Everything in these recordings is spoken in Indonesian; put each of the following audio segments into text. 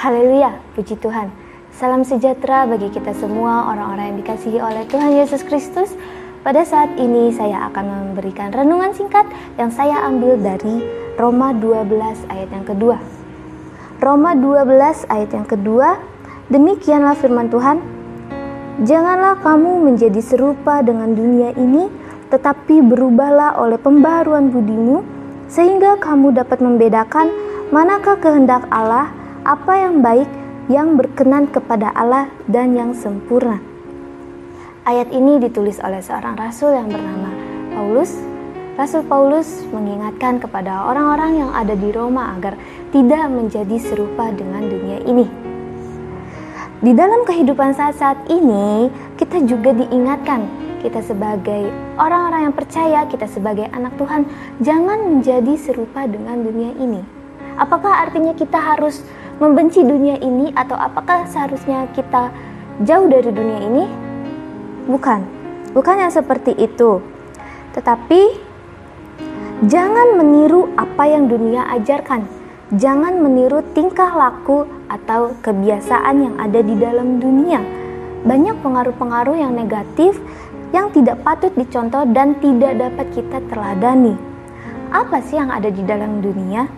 Haleluya, puji Tuhan. Salam sejahtera bagi kita semua orang-orang yang dikasihi oleh Tuhan Yesus Kristus. Pada saat ini saya akan memberikan renungan singkat yang saya ambil dari Roma 12 ayat yang kedua. Roma 12 ayat yang kedua, demikianlah firman Tuhan. Janganlah kamu menjadi serupa dengan dunia ini, tetapi berubahlah oleh pembaharuan budimu, sehingga kamu dapat membedakan manakah kehendak Allah, apa yang baik, yang berkenan kepada Allah, dan yang sempurna. Ayat ini ditulis oleh seorang rasul yang bernama Paulus. Rasul Paulus mengingatkan kepada orang-orang yang ada di Roma agar tidak menjadi serupa dengan dunia ini. Di dalam kehidupan saat-saat ini, kita juga diingatkan, kita sebagai orang-orang yang percaya, kita sebagai anak Tuhan, jangan menjadi serupa dengan dunia ini. Apakah artinya kita harus membenci dunia ini, atau apakah seharusnya kita jauh dari dunia ini? Bukan yang seperti itu. Tetapi jangan meniru apa yang dunia ajarkan. Jangan meniru tingkah laku atau kebiasaan yang ada di dalam dunia. Banyak pengaruh-pengaruh yang negatif yang tidak patut dicontoh dan tidak dapat kita teladani. Apa sih yang ada di dalam dunia?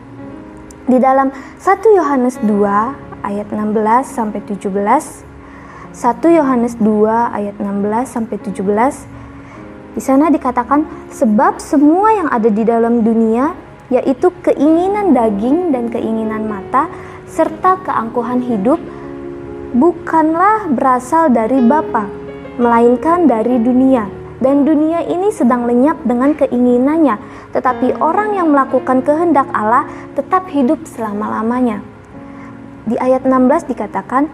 Di dalam 1 Yohanes 2 ayat 16 sampai 17. 1 Yohanes 2 ayat 16 sampai 17. Di sana dikatakan, sebab semua yang ada di dalam dunia, yaitu keinginan daging dan keinginan mata serta keangkuhan hidup, bukanlah berasal dari Bapa, melainkan dari dunia. Dan dunia ini sedang lenyap dengan keinginannya, tetapi orang yang melakukan kehendak Allah tetap hidup selama-lamanya. Di ayat 16 dikatakan,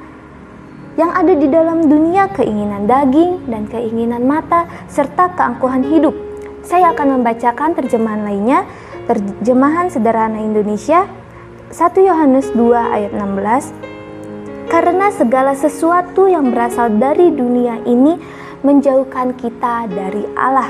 yang ada di dalam dunia keinginan daging dan keinginan mata serta keangkuhan hidup. Saya akan membacakan terjemahan lainnya, terjemahan sederhana Indonesia, 1 Yohanes 2 ayat 16. Karena segala sesuatu yang berasal dari dunia ini menjauhkan kita dari Allah.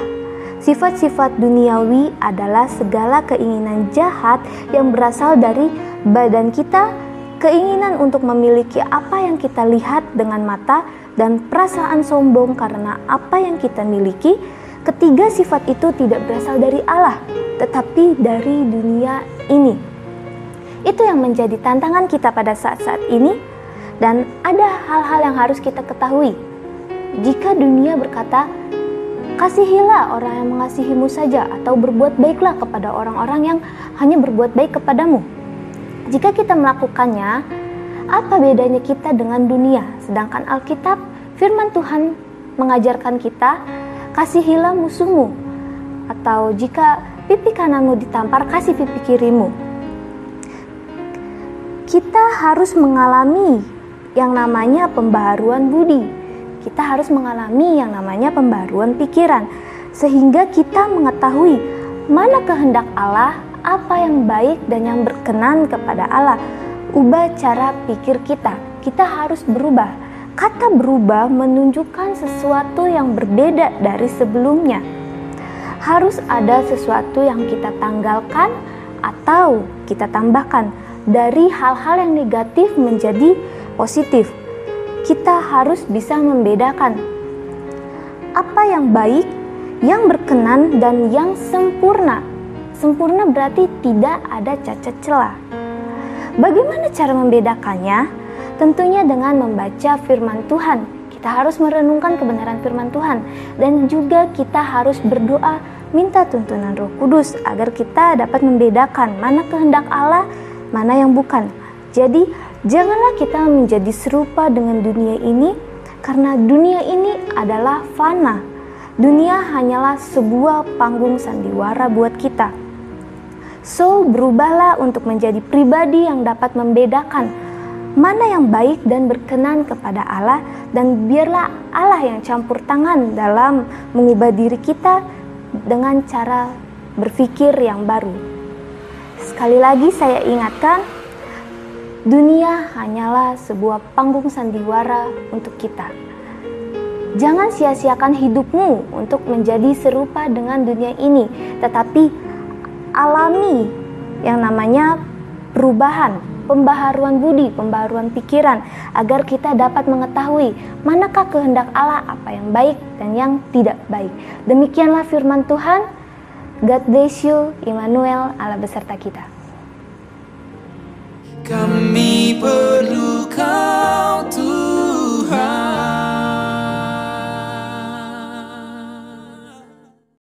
Sifat-sifat duniawi adalah segala keinginan jahat yang berasal dari badan kita, keinginan untuk memiliki apa yang kita lihat dengan mata, dan perasaan sombong karena apa yang kita miliki. Ketiga sifat itu tidak berasal dari Allah, tetapi dari dunia ini. Itu yang menjadi tantangan kita pada saat-saat ini, dan ada hal-hal yang harus kita ketahui. Jika dunia berkata, kasihilah orang yang mengasihimu saja, atau berbuat baiklah kepada orang-orang yang hanya berbuat baik kepadamu. Jika kita melakukannya, apa bedanya kita dengan dunia? Sedangkan Alkitab, firman Tuhan mengajarkan kita, kasihilah musuhmu. Atau jika pipi kananmu ditampar, kasih pipi kirimu. Kita harus mengalami yang namanya pembaharuan budi. Kita harus mengalami yang namanya pembaharuan pikiran. Sehingga kita mengetahui mana kehendak Allah, apa yang baik dan yang berkenan kepada Allah. Ubah cara pikir kita. Kita harus berubah. Kata berubah menunjukkan sesuatu yang berbeda dari sebelumnya. Harus ada sesuatu yang kita tanggalkan atau kita tambahkan. Dari hal-hal yang negatif menjadi positif. Kita harus bisa membedakan apa yang baik, yang berkenan, dan yang sempurna. Sempurna berarti tidak ada cacat celah. Bagaimana cara membedakannya? Tentunya dengan membaca firman Tuhan. Kita harus merenungkan kebenaran firman Tuhan. Dan juga kita harus berdoa, minta tuntunan Roh Kudus agar kita dapat membedakan mana kehendak Allah, mana yang bukan. Jadi, janganlah kita menjadi serupa dengan dunia ini, karena dunia ini adalah fana. Dunia hanyalah sebuah panggung sandiwara buat kita. So, berubahlah untuk menjadi pribadi yang dapat membedakan mana yang baik dan berkenan kepada Allah, dan biarlah Allah yang campur tangan dalam mengubah diri kita dengan cara berpikir yang baru. Sekali lagi saya ingatkan, dunia hanyalah sebuah panggung sandiwara untuk kita. Jangan sia-siakan hidupmu untuk menjadi serupa dengan dunia ini, tetapi alami yang namanya perubahan. pembaharuan budi, pembaharuan pikiran, agar kita dapat mengetahui manakah kehendak Allah, apa yang baik dan yang tidak baik. Demikianlah firman Tuhan. God bless you, Immanuel, Allah beserta kita. Kami